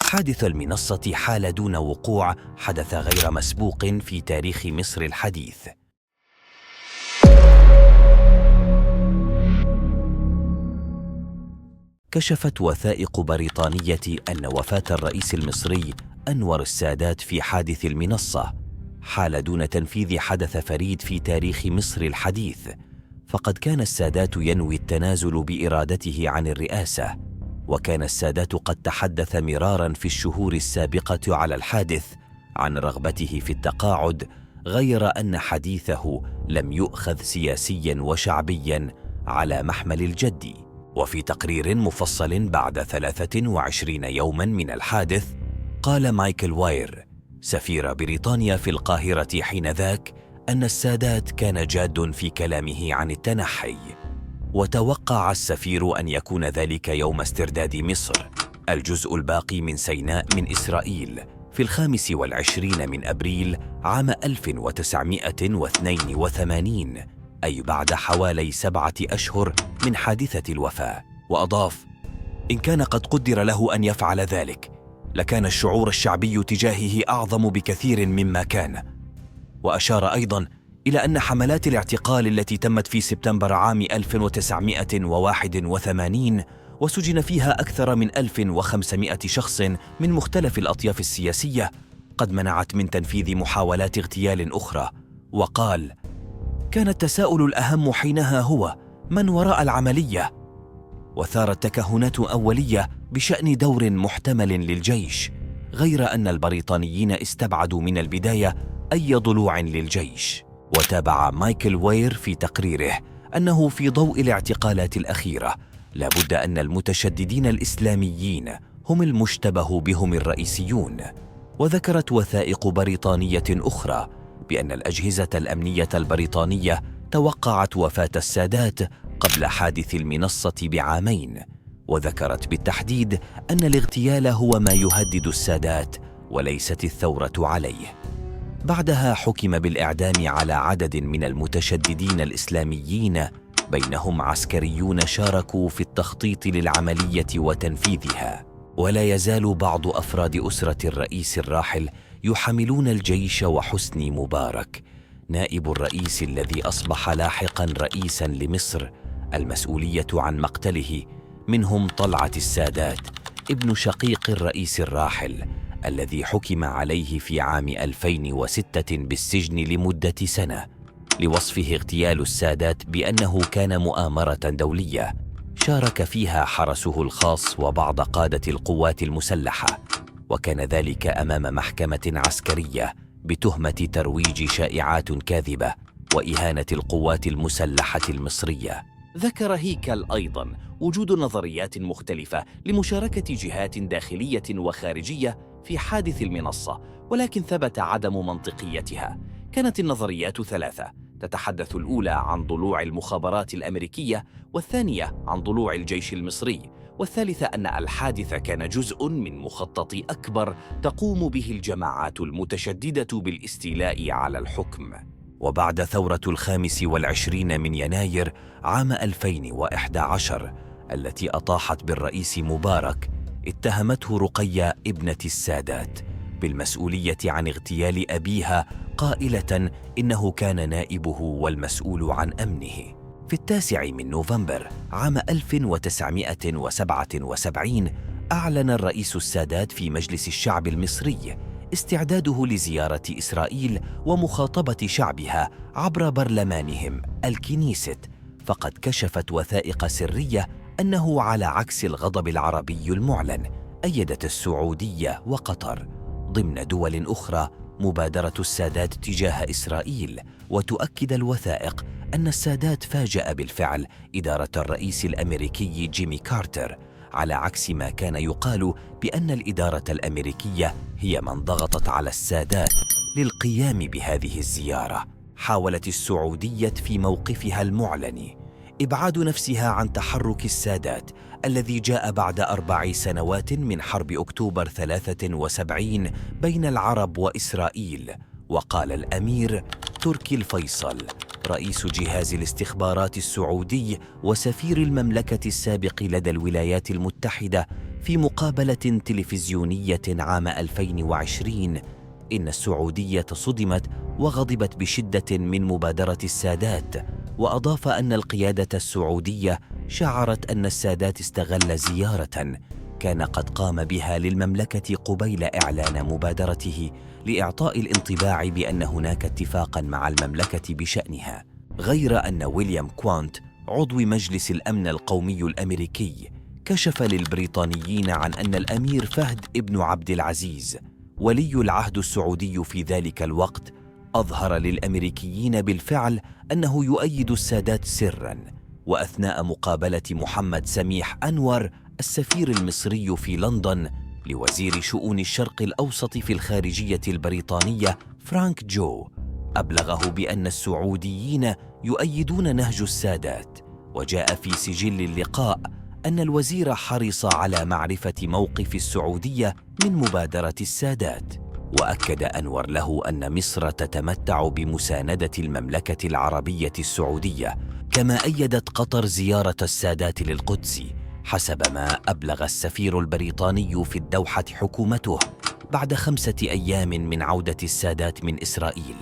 حادث المنصة حال دون وقوع حدث غير مسبوق في تاريخ مصر الحديث. كشفت وثائق بريطانية أن وفاة الرئيس المصري أنور السادات في حادث المنصة حال دون تنفيذ حدث فريد في تاريخ مصر الحديث، فقد كان السادات ينوي التنازل بإرادته عن الرئاسة، وكان السادات قد تحدث مراراً في الشهور السابقة على الحادث عن رغبته في التقاعد، غير أن حديثه لم يؤخذ سياسياً وشعبياً على محمل الجد. وفي تقرير مفصل بعد 23 يوماً من الحادث، قال مايكل واير سفير بريطانيا في القاهرة حينذاك أن السادات كان جاد في كلامه عن التنحي، وتوقع السفير أن يكون ذلك يوم استرداد مصر الجزء الباقي من سيناء من إسرائيل في 25 من أبريل عام 1982، أي بعد حوالي 7 أشهر من حادثة الوفاة. وأضاف: إن كان قد قدر له أن يفعل ذلك لكان الشعور الشعبي تجاهه أعظم بكثير مما كان. وأشار أيضاً إلى أن حملات الاعتقال التي تمت في سبتمبر عام 1981 وسجن فيها أكثر من 1500 شخص من مختلف الأطياف السياسية قد منعت من تنفيذ محاولات اغتيال أخرى. وقال: كان التساؤل الأهم حينها هو من وراء العملية، وثارت تكهنات أولية بشأن دور محتمل للجيش، غير أن البريطانيين استبعدوا من البداية أي ضلوع للجيش. وتابع مايكل واير في تقريره أنه في ضوء الاعتقالات الأخيرة لابد أن المتشددين الإسلاميين هم المشتبه بهم الرئيسيون. وذكرت وثائق بريطانية أخرى بأن الأجهزة الأمنية البريطانية توقعت وفاة السادات قبل حادث المنصة بعامين، وذكرت بالتحديد أن الاغتيال هو ما يهدد السادات وليست الثورة عليه. بعدها حكم بالإعدام على عدد من المتشددين الإسلاميين، بينهم عسكريون شاركوا في التخطيط للعملية وتنفيذها. ولا يزال بعض أفراد أسرة الرئيس الراحل يحملون الجيش وحسني مبارك نائب الرئيس الذي أصبح لاحقاً رئيساً لمصر المسؤولية عن مقتله، منهم طلعت السادات ابن شقيق الرئيس الراحل الذي حكم عليه في عام 2006 بالسجن لمدة سنة لوصفه اغتيال السادات بأنه كان مؤامرة دولية شارك فيها حرسه الخاص وبعض قادة القوات المسلحة، وكان ذلك أمام محكمة عسكرية بتهمة ترويج شائعات كاذبة وإهانة القوات المسلحة المصرية. ذكر هيكل أيضاً وجود نظريات مختلفة لمشاركة جهات داخلية وخارجية في حادث المنصة، ولكن ثبت عدم منطقيتها. كانت النظريات 3، تتحدث الأولى عن ضلوع المخابرات الأمريكية، والثانية عن ضلوع الجيش المصري، والثالثة أن الحادث كان جزء من مخطط أكبر تقوم به الجماعات المتشددة بالاستيلاء على الحكم. وبعد ثورة 25 من يناير عام 2011 التي أطاحت بالرئيس مبارك، اتهمته رقية ابنة السادات بالمسؤولية عن اغتيال أبيها، قائلة إنه كان نائبه والمسؤول عن أمنه. في 9 من نوفمبر عام 1977 أعلن الرئيس السادات في مجلس الشعب المصري استعداده لزيارة إسرائيل ومخاطبة شعبها عبر برلمانهم الكنيست، فقد كشفت وثائق سرية أنه على عكس الغضب العربي المعلن أيدت السعودية وقطر ضمن دول أخرى مبادرة السادات تجاه إسرائيل. وتؤكد الوثائق أن السادات فاجأ بالفعل إدارة الرئيس الأمريكي جيمي كارتر، على عكس ما كان يقال بأن الإدارة الأمريكية هي من ضغطت على السادات للقيام بهذه الزيارة. حاولت السعودية في موقفها المعلن إبعاد نفسها عن تحرك السادات الذي جاء بعد 4 سنوات من حرب أكتوبر 73 بين العرب وإسرائيل. وقال الأمير تركي الفيصل رئيس جهاز الاستخبارات السعودي وسفير المملكة السابق لدى الولايات المتحدة في مقابلة تلفزيونية عام 2020 إن السعودية صدمت وغضبت بشدة من مبادرة السادات، وأضاف أن القيادة السعودية شعرت أن السادات استغل زيارة كان قد قام بها للمملكة قبيل إعلان مبادرته لإعطاء الانطباع بأن هناك اتفاقاً مع المملكة بشأنها. غير أن ويليام كوانت عضو مجلس الأمن القومي الأمريكي كشف للبريطانيين عن أن الأمير فهد ابن عبد العزيز ولي العهد السعودي في ذلك الوقت أظهر للأمريكيين بالفعل أنه يؤيد السادات سراً. وأثناء مقابلة محمد سميح أنور السفير المصري في لندن لوزير شؤون الشرق الأوسط في الخارجية البريطانية فرانك جو، أبلغه بأن السعوديين يؤيدون نهج السادات. وجاء في سجل اللقاء أن الوزير حرص على معرفة موقف السعودية من مبادرة السادات. وأكد أنور له أن مصر تتمتع بمساندة المملكة العربية السعودية، كما أيدت قطر زيارة السادات للقدس، حسب ما أبلغ السفير البريطاني في الدوحة حكومته بعد 5 أيام من عودة السادات من إسرائيل.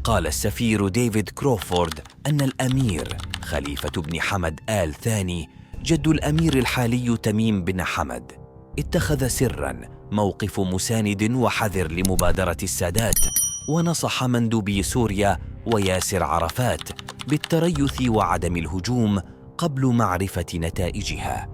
قال السفير ديفيد كروفورد أن الأمير خليفة بن حمد آل ثاني جد الأمير الحالي تميم بن حمد اتخذ سراً موقف مساند وحذر لمبادرة السادات، ونصح مندوبي سوريا وياسر عرفات بالتريث وعدم الهجوم قبل معرفة نتائجها.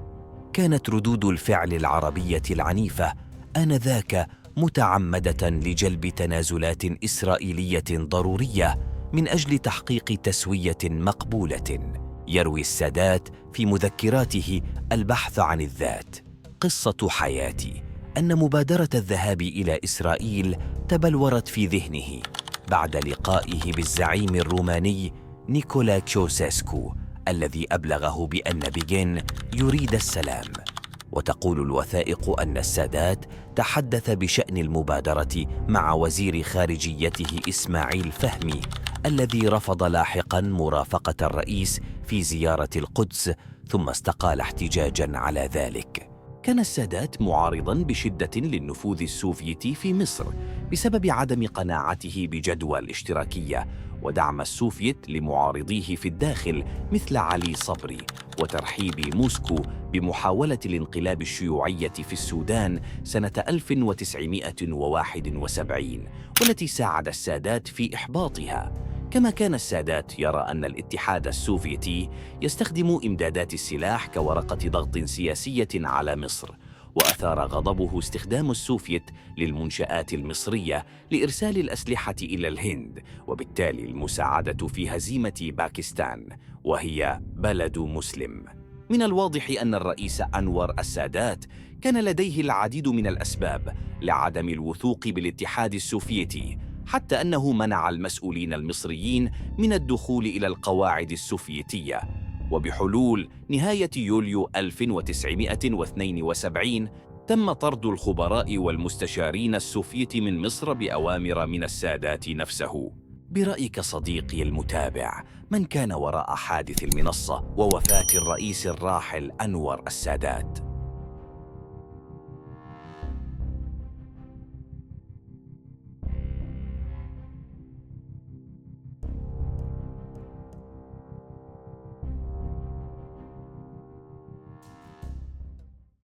كانت ردود الفعل العربية العنيفة آنذاك متعمدة لجلب تنازلات إسرائيلية ضرورية من أجل تحقيق تسوية مقبولة. يروي السادات في مذكراته البحث عن الذات: قصة حياتي أن مبادرة الذهاب إلى إسرائيل تبلورت في ذهنه بعد لقائه بالزعيم الروماني نيكولا تشاوسيسكو الذي أبلغه بأن بيجين يريد السلام. وتقول الوثائق أن السادات تحدث بشأن المبادرة مع وزير خارجيته إسماعيل فهمي الذي رفض لاحقاً مرافقة الرئيس في زيارة القدس، ثم استقال احتجاجاً على ذلك. كان السادات معارضاً بشدة للنفوذ السوفيتي في مصر بسبب عدم قناعته بجدوى الاشتراكية ودعم السوفيت لمعارضيه في الداخل مثل علي صبري، وترحيب موسكو بمحاولة الانقلاب الشيوعية في السودان سنة 1971، والتي ساعد السادات في إحباطها. كما كان السادات يرى أن الاتحاد السوفيتي يستخدم إمدادات السلاح كورقة ضغط سياسية على مصر، وأثار غضبه استخدام السوفيت للمنشآت المصرية لإرسال الأسلحة إلى الهند، وبالتالي المساعدة في هزيمة باكستان، وهي بلد مسلم. من الواضح أن الرئيس أنور السادات كان لديه العديد من الأسباب لعدم الوثوق بالاتحاد السوفيتي، حتى أنه منع المسؤولين المصريين من الدخول إلى القواعد السوفيتية. وبحلول نهاية يوليو 1972 تم طرد الخبراء والمستشارين السوفيت من مصر بأوامر من السادات نفسه. برأيك صديقي المتابع، من كان وراء حادث المنصة ووفاة الرئيس الراحل أنور السادات؟